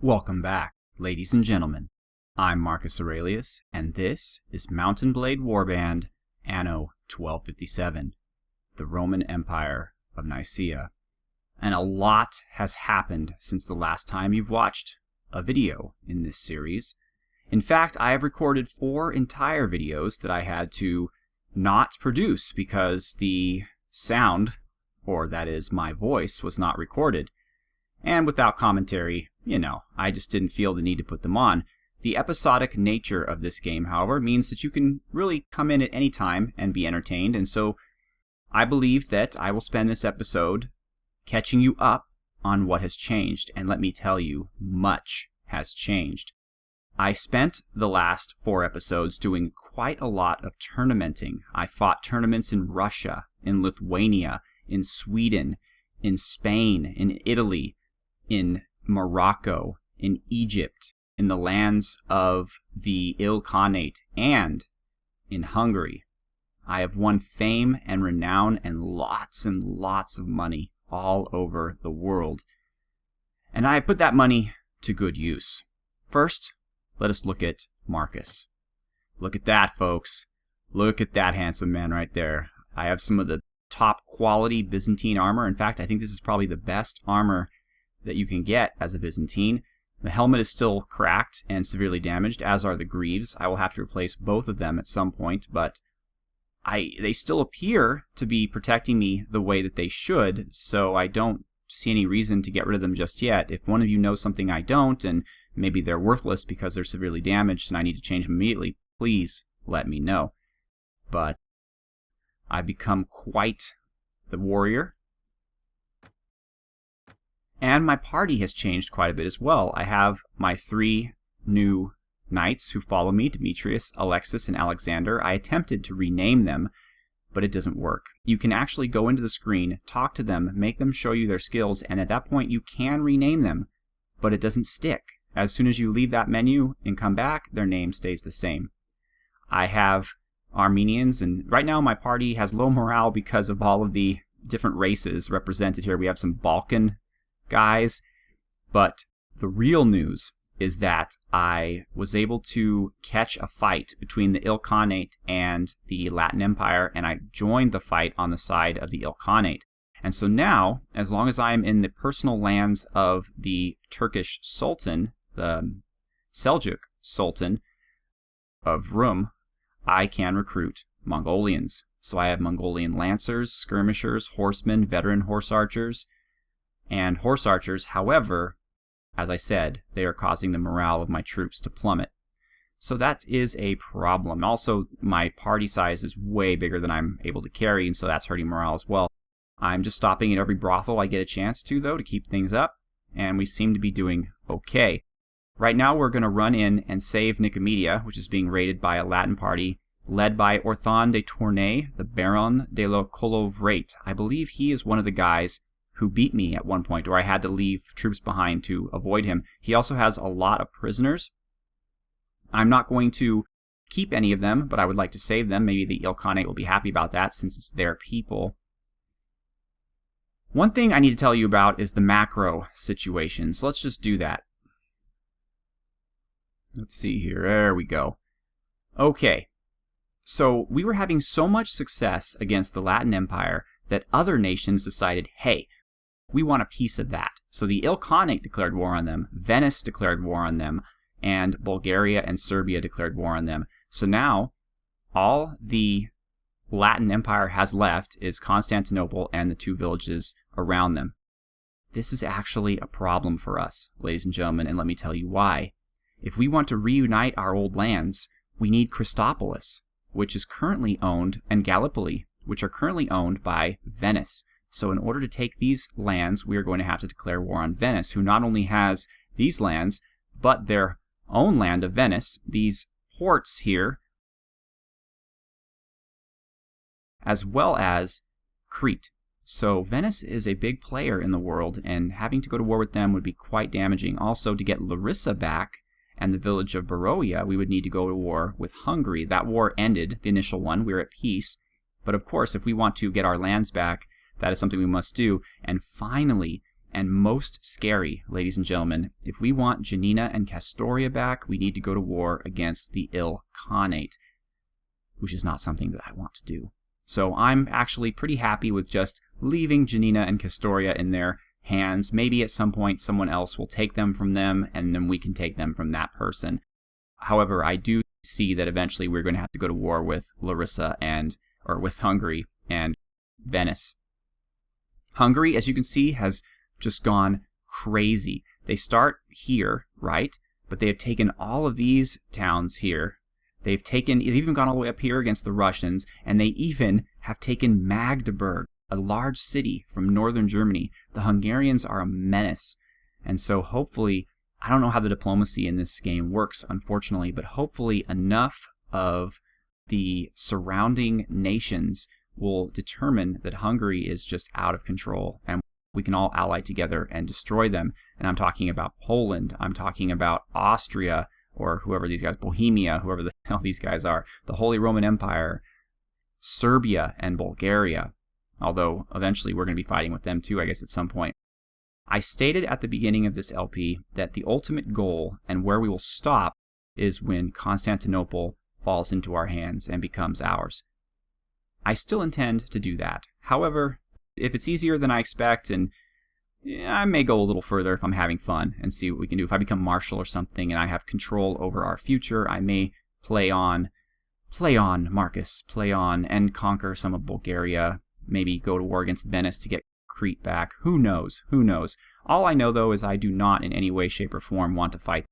Welcome back, ladies and gentlemen. I'm Marcus Aurelius, and this is Mountain Blade Warband, Anno 1257, the Roman Empire of Nicaea. And a lot has happened since the last time you've watched a video in this series. In fact, I have recorded 4 entire videos that I had to not produce because the sound, or that is my voice, was not recorded. And without commentary, I just didn't feel the need to put them on. The episodic nature of this game, however, means that you can really come in at any time and be entertained, and so I believe that I will spend this episode catching you up on what has changed, and let me tell you, much has changed. I spent the last 4 episodes doing quite a lot of tournamenting. I fought tournaments in Russia, in Lithuania, in Sweden, in Spain, in Italy, in Morocco, in Egypt, in the lands of the Ilkhanate, and in Hungary. I have won fame and renown and lots of money all over the world. And I put that money to good use. First, let us look at Marcus. Look at that, folks. Look at that handsome man right there. I have some of the top quality Byzantine armor. In fact, I think this is probably the best armor that you can get as a Byzantine. The helmet is still cracked and severely damaged, as are the greaves. I will have to replace both of them at some point, but they still appear to be protecting me the way that they should, so I don't see any reason to get rid of them just yet. If one of you knows something I don't, and maybe they're worthless because they're severely damaged and I need to change them immediately, please let me know. But I've become quite the warrior. And my party has changed quite a bit as well. I have my 3 new knights who follow me, Demetrius, Alexis, and Alexander. I attempted to rename them, but it doesn't work. You can actually go into the screen, talk to them, make them show you their skills, and at that point you can rename them, but it doesn't stick. As soon as you leave that menu and come back, their name stays the same. I have Armenians, and right now my party has low morale because of all of the different races represented here. We have some Balkan guys, but the real news is that I was able to catch a fight between the Ilkhanate and the Latin Empire, and I joined the fight on the side of the Ilkhanate. And so now, as long as I'm in the personal lands of the Turkish Sultan, the Seljuk Sultan of Rum, I can recruit Mongolians. So I have Mongolian lancers, skirmishers, horsemen, veteran horse archers, and horse archers. However, as I said, they are causing the morale of my troops to plummet. So that is a problem. Also, my party size is way bigger than I'm able to carry, and so that's hurting morale as well. I'm just stopping at every brothel I get a chance to, though, to keep things up, and we seem to be doing okay. Right now, we're going to run in and save Nicaea, which is being raided by a Latin party, led by Orthon de Tournai, the Baron de la Colovrate. I believe he is one of the guys who beat me at one point, or I had to leave troops behind to avoid him. He also has a lot of prisoners. I'm not going to keep any of them, but I would like to save them. Maybe the Ilkhanate will be happy about that since it's their people. One thing I need to tell you about is the macro situation, so let's just do that. Let's see here. There we go. Okay. So we were having so much success against the Latin Empire that other nations decided, hey, we want a piece of that. So the Ilkhanate declared war on them, Venice declared war on them, and Bulgaria and Serbia declared war on them. So now, all the Latin Empire has left is Constantinople and the 2 villages around them. This is actually a problem for us, ladies and gentlemen, and let me tell you why. If we want to reunite our old lands, we need Christopolis, which is currently owned, and Gallipoli, which are currently owned by Venice. So in order to take these lands, we are going to have to declare war on Venice, who not only has these lands, but their own land of Venice, these ports here, as well as Crete. So Venice is a big player in the world, and having to go to war with them would be quite damaging. Also, to get Larissa back and the village of Beroia, we would need to go to war with Hungary. That war ended, the initial one, we were at peace. But of course, if we want to get our lands back, that is something we must do. And finally, and most scary, ladies and gentlemen. If we want Janina and Castoria back, we need to go to war against the Ill Khanate, which is not something that I want to do. So I'm actually pretty happy with just leaving Janina and Castoria in their hands. Maybe at some point someone else will take them from them, and then we can take them from that person. However, I do see that eventually we're going to have to go to war with Larissa or with Hungary and Venice. Hungary, as you can see, has just gone crazy. They start here, right? But they have taken all of these towns here. They've even gone all the way up here against the Russians, and they even have taken Magdeburg, a large city from northern Germany. The Hungarians are a menace. And so hopefully, I don't know how the diplomacy in this game works, unfortunately, but hopefully enough of the surrounding nations will determine that Hungary is just out of control, and we can all ally together and destroy them. And I'm talking about Poland, I'm talking about Austria, or whoever these guys, Bohemia, whoever the hell these guys are, the Holy Roman Empire, Serbia, and Bulgaria. Although eventually we're going to be fighting with them too, I guess, at some point. I stated at the beginning of this LP that the ultimate goal and where we will stop is when Constantinople falls into our hands and becomes ours. I still intend to do that. However, if it's easier than I expect, and I may go a little further if I'm having fun and see what we can do. If I become marshal or something and I have control over our future, I may play on, Marcus, play on and conquer some of Bulgaria, maybe go to war against Venice to get Crete back. Who knows? Who knows? All I know, though, is I do not in any way, shape, or form want to fight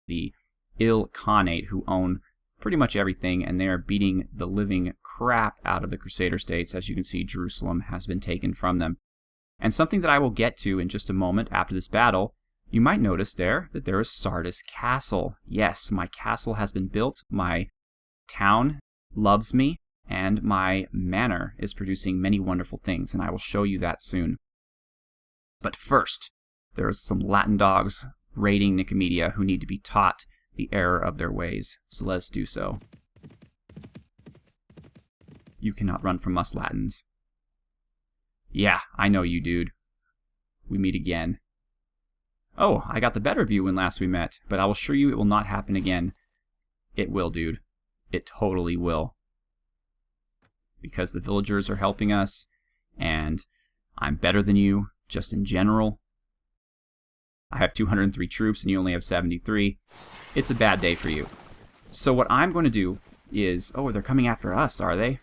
the Ill Khanate, who own pretty much everything, and they are beating the living crap out of the Crusader states. As you can see, Jerusalem has been taken from them. And something that I will get to in just a moment after this battle, you might notice there that there is Sardis Castle. Yes, my castle has been built, my town loves me, and my manor is producing many wonderful things, and I will show you that soon. But first, there are some Latin dogs raiding Nicaea who need to be taught the error of their ways, so let us do so. You cannot run from us, Latins. Yeah, I know you, dude. We meet again. Oh, I got the better view when last we met, but I will assure you it will not happen again. It will, dude. It totally will. Because the villagers are helping us, and I'm better than you, just in general. I have 203 troops, and you only have 73. It's a bad day for you. So what I'm going to do is... Oh, they're coming after us, are they?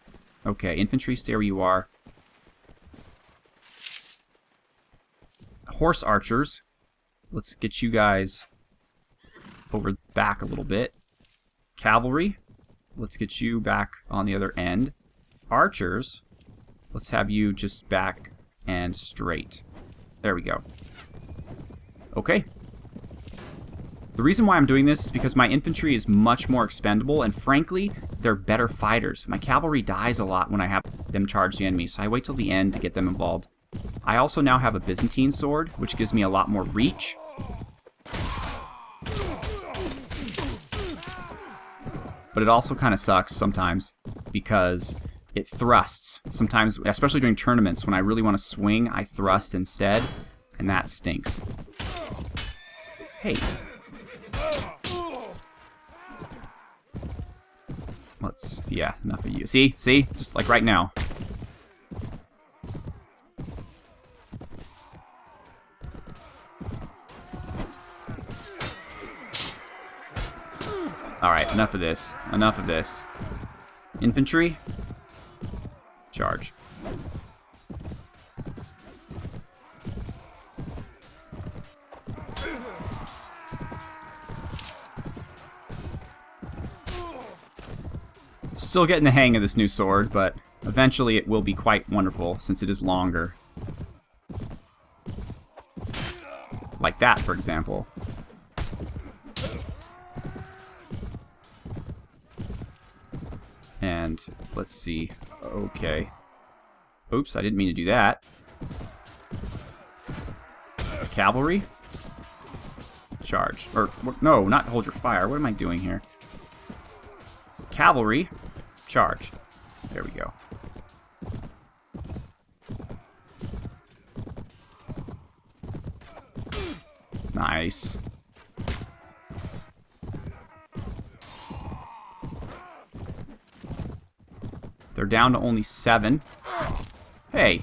Okay, infantry, stay where you are. Horse archers. Let's get you guys over back a little bit. Cavalry. Let's get you back on the other end. Archers. Let's have you just back and straight. There we go. Okay. The reason why I'm doing this is because my infantry is much more expendable, and frankly, they're better fighters. My cavalry dies a lot when I have them charge the enemy, so I wait till the end to get them involved. I also now have a Byzantine sword, which gives me a lot more reach. But it also kind of sucks sometimes, because it thrusts. Sometimes, especially during tournaments, when I really want to swing, I thrust instead, and that stinks. Hey. Yeah, enough of you. See? Just like right now. Alright, enough of this. Enough of this. Infantry. Charge. Still getting the hang of this new sword, but eventually it will be quite wonderful since it is longer. Like that, for example. And let's see. Okay. Oops, I didn't mean to do that. Cavalry. Charge. Or, no, not hold your fire. What am I doing here? Cavalry. Charge. There we go. Nice. They're down to only 7. Hey.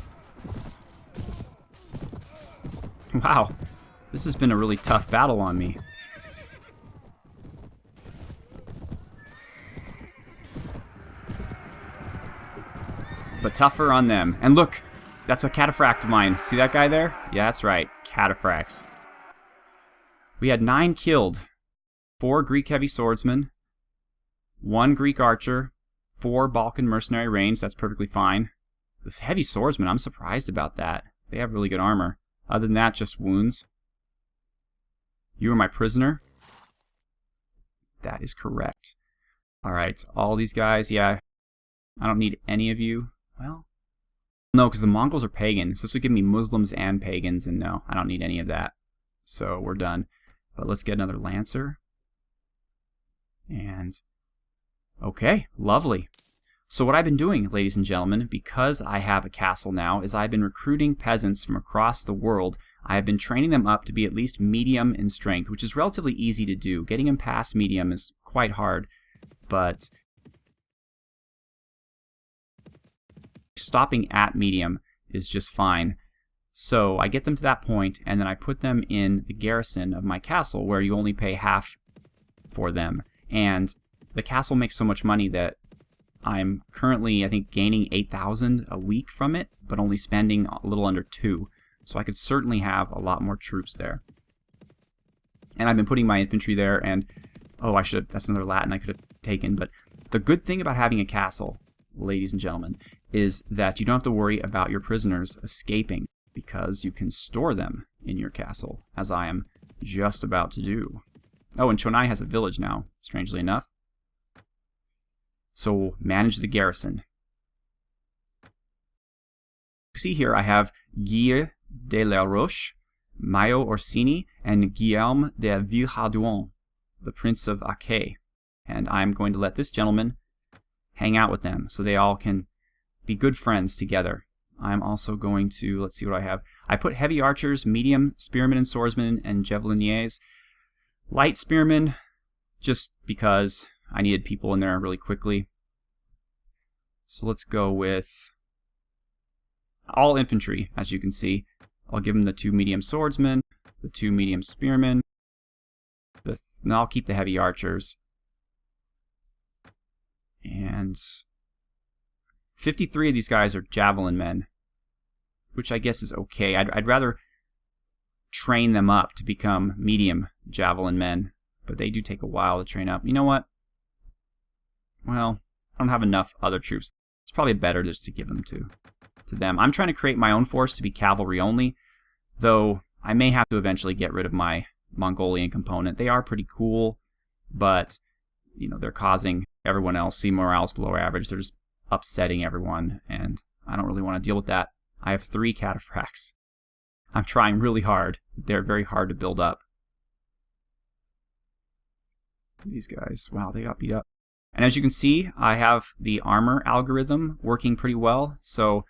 Wow. This has been a really tough battle on me. But tougher on them. And look, that's a cataphract of mine. See that guy there? Yeah, that's right. Cataphracts. We had 9 killed. 4 Greek heavy swordsmen. 1 Greek archer. 4 Balkan mercenary range. That's perfectly fine. This heavy swordsman, I'm surprised about that. They have really good armor. Other than that, just wounds. You are my prisoner. That is correct. Alright, all these guys, yeah. I don't need any of you. Well, no, because the Mongols are pagan. So this would give me Muslims and pagans, and no, I don't need any of that. So we're done. But let's get another Lancer. And, okay, lovely. So what I've been doing, ladies and gentlemen, because I have a castle now, is I've been recruiting peasants from across the world. I have been training them up to be at least medium in strength, which is relatively easy to do. Getting them past medium is quite hard, but stopping at medium is just fine. So I get them to that point, and then I put them in the garrison of my castle, where you only pay half for them. And the castle makes so much money that I'm currently, I think, gaining 8,000 a week from it, but only spending a little under 2. So I could certainly have a lot more troops there. And I've been putting my infantry there, and oh, that's another Latin I could have taken. But the good thing about having a castle, ladies and gentlemen, is that you don't have to worry about your prisoners escaping, because you can store them in your castle, as I am just about to do. Oh, and Chonai has a village now, strangely enough. So manage the garrison. See here, I have Guy de la Roche, Mayo Orsini, and Guillaume de Villehardouin, the Prince of Acquais. And I'm going to let this gentleman hang out with them so they all can be good friends together. I'm also going to, let's see what I have. I put heavy archers, medium spearmen and swordsmen, and javeliniers. Light spearmen, just because I needed people in there really quickly. So let's go with all infantry, as you can see. I'll give them the 2 medium swordsmen, the 2 medium spearmen, and I'll keep the heavy archers. And 53 of these guys are javelin men, which I guess is okay. I'd rather train them up to become medium javelin men, but they do take a while to train up. You know what? Well, I don't have enough other troops. It's probably better just to give them to them. I'm trying to create my own force to be cavalry only, though I may have to eventually get rid of my Mongolian component. They are pretty cool, but you know, they're causing everyone else see morale's below average. They're just upsetting everyone, and I don't really want to deal with that. I have 3 cataphracts. I'm trying really hard. They're very hard to build up. These guys, wow, they got beat up. And as you can see, I have the armor algorithm working pretty well. So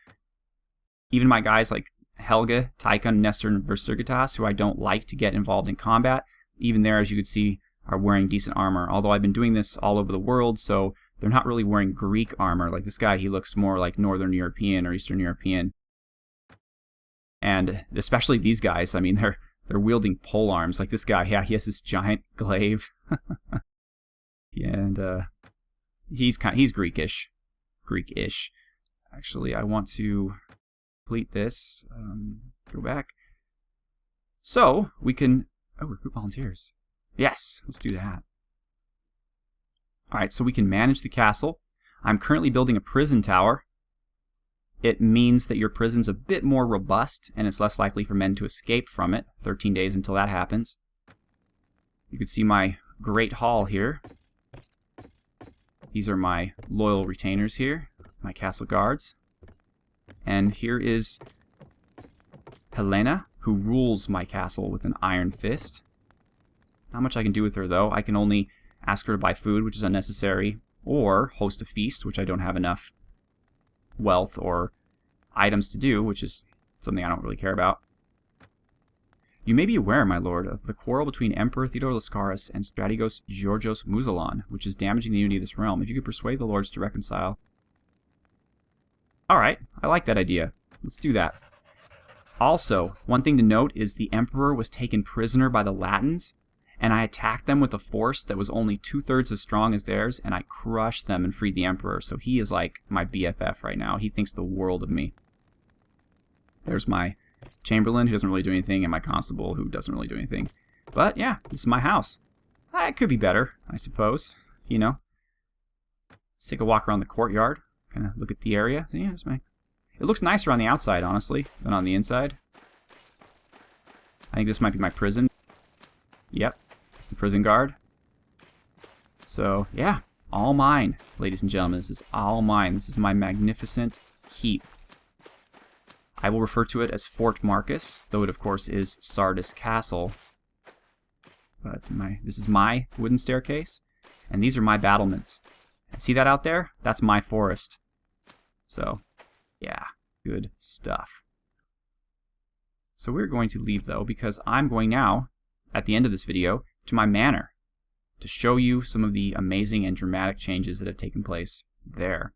even my guys like Helge, Tychon, Nestor, and Versurgitas, who I don't like to get involved in combat, even there, as you can see, are wearing decent armor. Although I've been doing this all over the world, so they're not really wearing Greek armor. Like this guy, he looks more like Northern European or Eastern European. And especially these guys, I mean, they're wielding pole arms. Like this guy, yeah, he has this giant glaive. And he's Greekish. Greek-ish. Actually, I want to complete this. Go back. So, we can recruit volunteers. Yes, let's do that. Alright, so we can manage the castle. I'm currently building a prison tower. It means that your prison's a bit more robust, and it's less likely for men to escape from it. 13 days until that happens. You can see my great hall here. These are my loyal retainers here, my castle guards. And here is Helena, who rules my castle with an iron fist. Not much I can do with her, though. I can only ask her to buy food, which is unnecessary, or host a feast, which I don't have enough wealth or items to do, which is something I don't really care about. You may be aware, my lord, of the quarrel between Emperor Theodore Lascaris and Strategos Georgios Muzalan, which is damaging the unity of this realm. If you could persuade the lords to reconcile... Alright, I like that idea. Let's do that. Also, one thing to note is the Emperor was taken prisoner by the Latins, and I attacked them with a force that was only 2/3 as strong as theirs, and I crushed them and freed the Emperor. So he is like my BFF right now. He thinks the world of me. There's my Chamberlain, who doesn't really do anything, and my Constable, who doesn't really do anything. But yeah, this is my house. It could be better, I suppose. You know. Let's take a walk around the courtyard. Kind of look at the area. So, yeah, it looks nicer on the outside, honestly, than on the inside. I think this might be my prison. Yep, it's the prison guard. So, yeah, all mine, ladies and gentlemen. This is all mine. This is my magnificent keep. I will refer to it as Fort Marcus, though it, of course, is Sardis Castle. But this is my wooden staircase, and these are my battlements. And see that out there? That's my forest. So, yeah, good stuff. So we're going to leave, though, because I'm going now, at the end of this video, to my manor to show you some of the amazing and dramatic changes that have taken place there.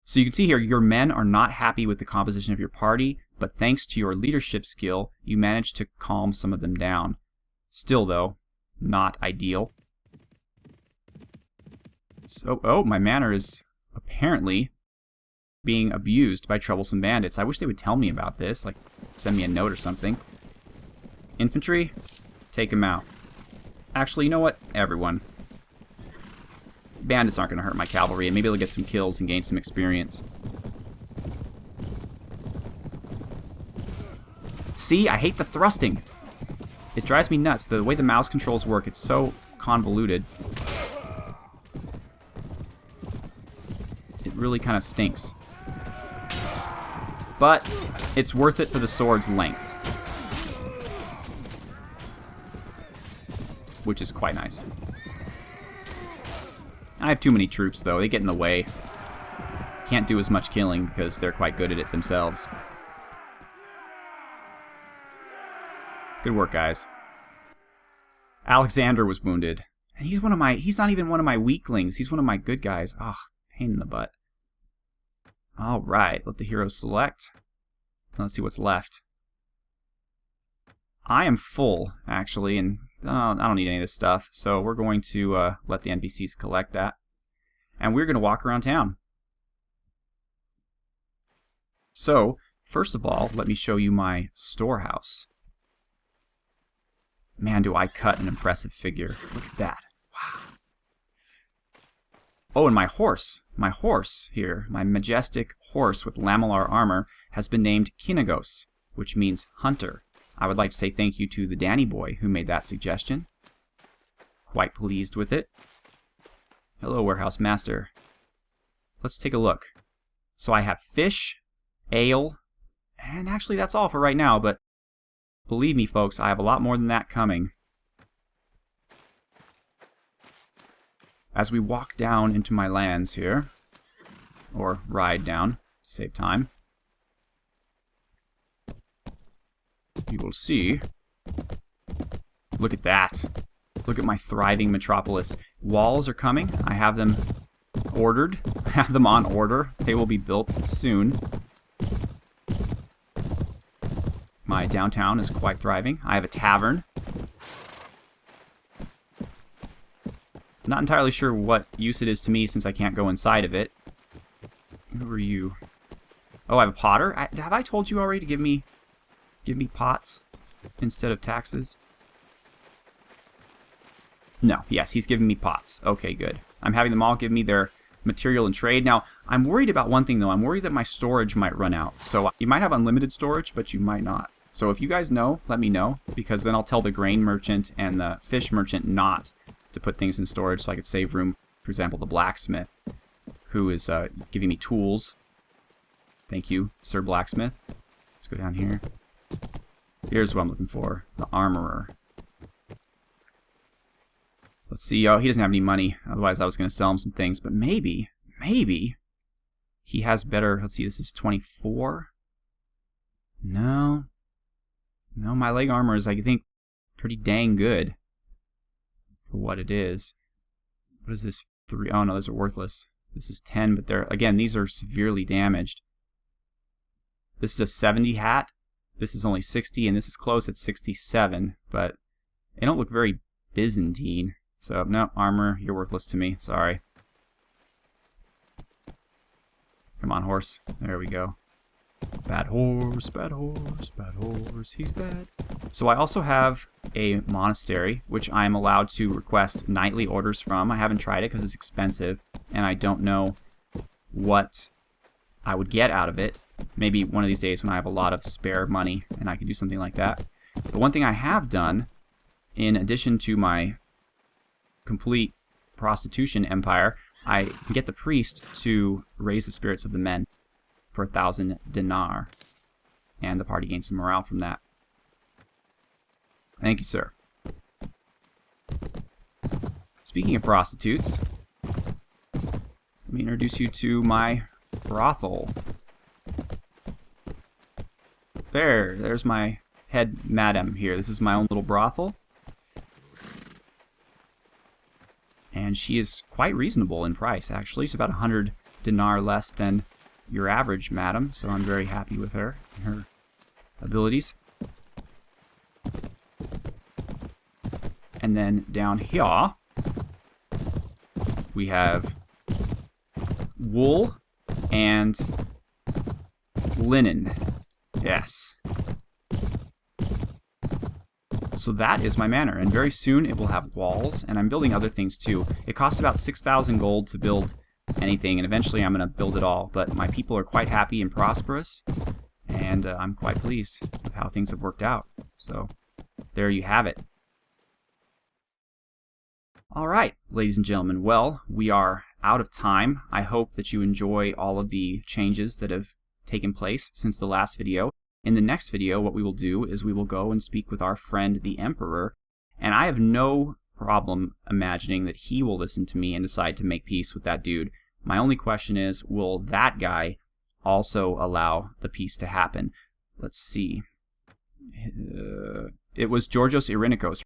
So you can see here, your men are not happy with the composition of your party, but thanks to your leadership skill, you managed to calm some of them down. Still, though, not ideal. So, oh, my manor is apparently being abused by troublesome bandits. I wish they would tell me about this, like send me a note or something. Infantry, take them out. Actually, you know what? Everyone. Bandits aren't going to hurt my cavalry, and maybe they'll get some kills and gain some experience. See? I hate the thrusting. It drives me nuts. The way the mouse controls work, it's so convoluted. It really kind of stinks. But it's worth it for the sword's length. Which is quite nice. I have too many troops, though. They get in the way. Can't do as much killing because they're quite good at it themselves. Good work, guys. Alexander was wounded. And he's not even one of my weaklings. He's one of my good guys. Ah, pain in the butt. Alright, let the heroes select. Let's see what's left. I am full, actually, and I don't need any of this stuff, so we're going to let the NPCs collect that. And we're going to walk around town. So, first of all, let me show you my storehouse. Man, do I cut an impressive figure. Look at that. Wow. Oh, and my horse. My horse here, my majestic horse with lamellar armor, has been named Kinagos, which means hunter. I would like to say thank you to the Danny boy who made that suggestion. Quite pleased with it. Hello, warehouse master. Let's take a look. So I have fish, ale, and actually that's all for right now, but believe me, folks, I have a lot more than that coming. As we walk down into my lands here, or ride down to save time, you will see. Look at that. Look at my thriving metropolis. Walls are coming. I have them ordered. I have them on order. They will be built soon. My downtown is quite thriving. I have a tavern. Not entirely sure what use it is to me since I can't go inside of it. Who are you? Oh, I have a potter? Have I told you already to give me pots instead of taxes? No. Yes, he's giving me pots. Okay, good. I'm having them all give me their material and trade. Now, I'm worried about one thing, though. I'm worried that my storage might run out. So you might have unlimited storage, but you might not. So if you guys know, let me know, because then I'll tell the grain merchant and the fish merchant not to put things in storage so I could save room. For example, the blacksmith, who is giving me tools. Thank you, Sir Blacksmith. Let's go down here. Here's what I'm looking for. The armorer. Let's see. Oh, he doesn't have any money. Otherwise, I was going to sell him some things. But maybe He has better, let's see, this is 24. No, my leg armor is, I think, pretty dang good for what it is. What is this? 3? Oh no, those are worthless. This is 10, but they're, again, these are severely damaged. This is a 70 hat. This is only 60, and this is close at 67, but they don't look very Byzantine. So, no, armor, you're worthless to me. Sorry. Come on, horse. There we go. Bad horse, bad horse, bad horse, he's bad. So I also have a monastery, which I am allowed to request nightly orders from. I haven't tried it because it's expensive, and I don't know what I would get out of it. Maybe one of these days when I have a lot of spare money and I can do something like that. But one thing I have done, in addition to my complete prostitution empire, I can get the priest to raise the spirits of the men for 1,000 dinar. And the party gains some morale from that. Thank you, sir. Speaking of prostitutes, let me introduce you to my brothel. There's my head madam here. This is my own little brothel. And she is quite reasonable in price, actually. It's about 100 dinar less than your average madam, so I'm very happy with her and her abilities. And then down here, we have wool and linen. Yes. So that is my manor, and very soon it will have walls, and I'm building other things too. It costs about 6,000 gold to build anything, and eventually I'm going to build it all, but my people are quite happy and prosperous, and I'm quite pleased with how things have worked out. So there you have it. Alright, ladies and gentlemen, well, we are out of time. I hope that you enjoy all of the changes that have taken place since the last video. In the next video, what we will do is we will go and speak with our friend the Emperor, and I have no problem imagining that he will listen to me and decide to make peace with that dude. My only question is, will that guy also allow the peace to happen? Let's see. It was Georgios Irenikos.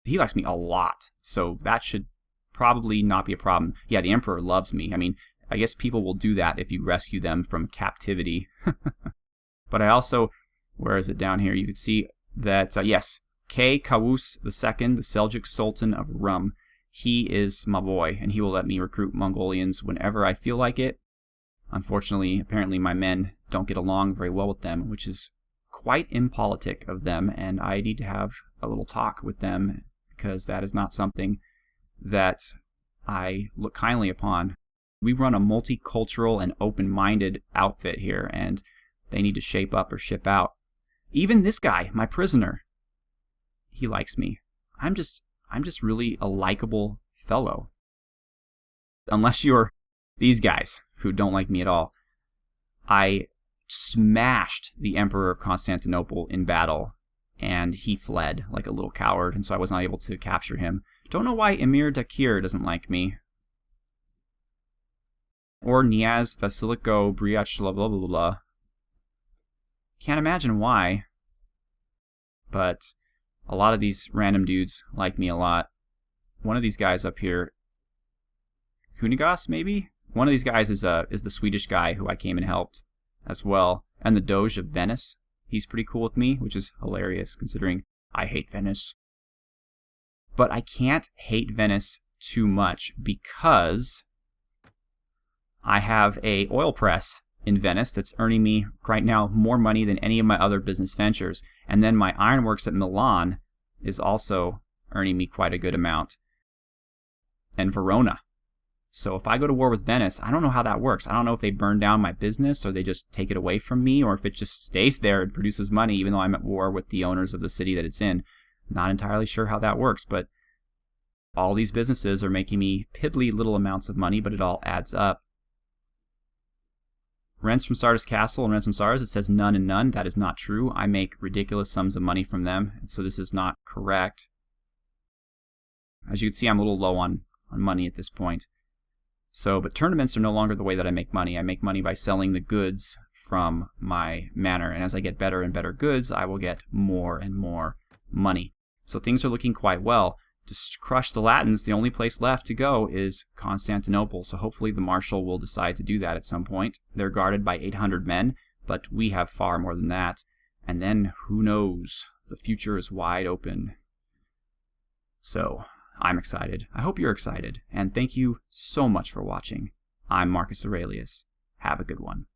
He likes me a lot, so that should probably not be a problem. Yeah, the Emperor loves me. I mean, I guess people will do that if you rescue them from captivity. But I also, where is it down here? You can see that, yes, K. Kavus II, the Seljuk Sultan of Rum. He is my boy, and he will let me recruit Mongolians whenever I feel like it. Unfortunately, apparently my men don't get along very well with them, which is quite impolitic of them, and I need to have a little talk with them, because that is not something that I look kindly upon. We run a multicultural and open-minded outfit here, and they need to shape up or ship out. Even this guy, my prisoner, he likes me. I'm just really a likable fellow. Unless you're these guys who don't like me at all. I smashed the Emperor of Constantinople in battle, and he fled like a little coward, and so I was not able to capture him. Don't know why Emir Dakir doesn't like me. Or Niaz Vasiliko Briach blah blah blah blah. Can't imagine why, but a lot of these random dudes like me a lot. One of these guys up here, Kunigas maybe? One of these guys is the Swedish guy who I came and helped as well. And the Doge of Venice, he's pretty cool with me, which is hilarious considering I hate Venice. But I can't hate Venice too much because I have a oil press in Venice that's earning me right now more money than any of my other business ventures. And then my ironworks at Milan is also earning me quite a good amount. And Verona. So if I go to war with Venice, I don't know how that works. I don't know if they burn down my business or they just take it away from me, or if it just stays there and produces money even though I'm at war with the owners of the city that it's in. Not entirely sure how that works, but all these businesses are making me piddly little amounts of money, but it all adds up. Rents from Sardis Castle and rents from Sardis, it says none and none. That is not true. I make ridiculous sums of money from them, and so this is not correct. As you can see, I'm a little low on money at this point. But tournaments are no longer the way that I make money. I make money by selling the goods from my manor, and as I get better and better goods, I will get more and more money. So things are looking quite well. To crush the Latins, the only place left to go is Constantinople, so hopefully the Marshal will decide to do that at some point. They're guarded by 800 men, but we have far more than that. And then, who knows? The future is wide open. So, I'm excited. I hope you're excited, and thank you so much for watching. I'm Marcus Aurelius. Have a good one.